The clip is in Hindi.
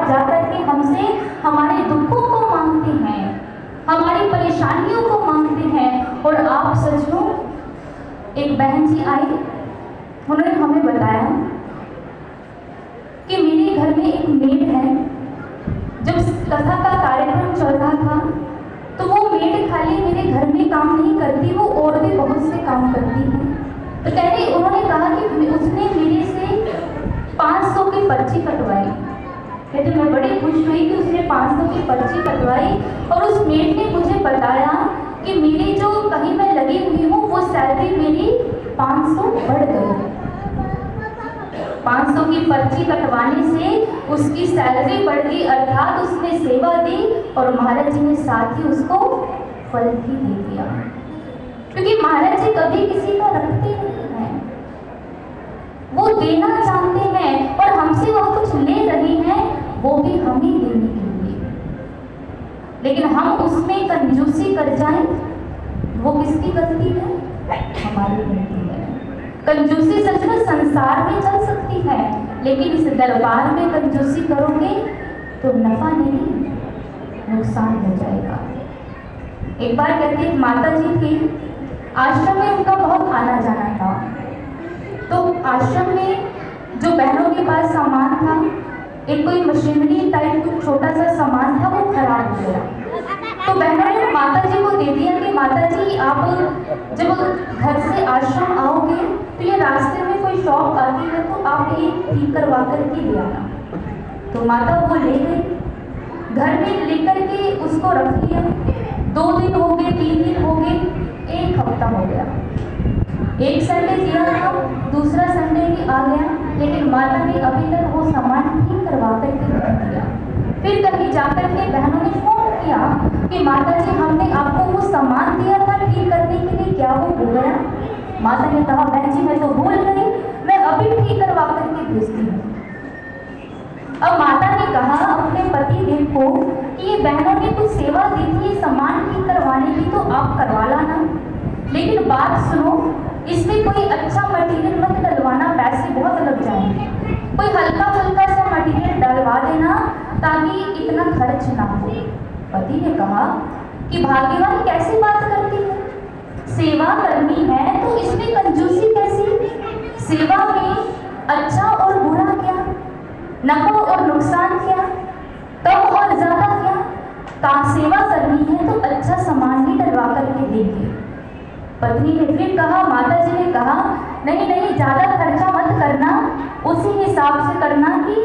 जाकर के हमसे हमारे दुखों को मांगते हैं, हमारी परेशानियों को मांगते हैं। और आप सच लो, एक बहन जी आई, उन्होंने हमें बताया कि मेरे घर में एक मेड है। जब कथा का कार्यक्रम चल रहा था तो वो मेड खाली मेरे घर में काम नहीं करती, वो और भी बहुत से काम करती है। तो कहते उन्होंने कहा कि उसने मेरे से 500 की पर्ची कटवाई। कहते मैं बड़ी खुश हुई कि उसने 500 की पर्ची कटवाई। और उस मेड ने मुझे बताया कि मेरी जो कहीं मैं लगी हुई हूँ वो सैलरी मेरी 500 बढ़ गई। 500 की पर्ची कटवाने से उसकी सैलरी बढ़ गई, अर्थात उसने सेवा दी और महाराज जी ने साथ ही उसको फल भी दे दिया। क्योंकि महाराज जी कभी किसी का रखते नहीं हैं, वो देना चाहते हैं और हमसे वो कुछ ले रहे हैं, वो भी हमें देने के लिए। लेकिन हम उसमें कंजूसी कर जाएं, वो किसकी गलती है? हमारी गलती है। कंजूसी सच में संसार में चल सकती है, लेकिन इस दरबार में कंजूसी करोगे तो नफा नहीं, नुकसान हो जाएगा। एक बार कहते एक माता जी थी, आश्रम में उनका बहुत आना जाना था। तो आश्रम में जो बहनों के पास सामान था, एक कोई मशीनरी टाइप कुछ छोटा सा सामान था, वो खराब हो गया। तो बहनों ने माता जी को दे दिया कि माता जी आप जब घर से आश्रम आओगे तो ये रास्ते में कोई शॉप आती है तो आप ये ठीक करवा कर के ले आना। तो माता वो ले गई, घर में लेकर के उसको रख लिया। 2 दिन हो गए, 3 दिन हो गए, 1 हफ्ता हो गया। एक संडे दिया था, दूसरा संडे भी आ गया, लेकिन माता ने अभी तक वो सामान ठीक करवा कर के रख दिया। फिर कभी जाकर के बहनों ने फोन किया कि माता जी हमने आपको वो सामान दिया था ठीक करने के लिए, क्या वो हो गया? माता ने कहा बहन जी मैं तो भूल गई, मैं अभी ठीक करवा करके भेजती हूँ। अब माता ने कहा अपने पति देव को कि ये बहनों ने कुछ सेवा दी थी सामान ठीक करवाने की, तो आप करवा लाना, लेकिन बात सुनो, इसमें कोई अच्छा मटेरियल मत डलवाना, पैसे बहुत लग जाएंगे। कोई हल्का फुल्का सा मटेरियल डलवा देना ताकि इतना खर्च ना हो। पति ने कहा कि भाग्यवान कैसी बात करती है, सेवा करनी है तो इसमें कंजूसी कैसी? सेवा में अच्छा और बुरा क्या, नफा और नुकसान क्या, कम और ज्यादा क्या? सेवा करनी है तो अच्छा सामान ही डलवा करके देंगे। पत्नी ने फिर कहा, माता जी ने कहा नहीं नहीं, ज्यादा खर्चा मत करना, उसी हिसाब से करना कि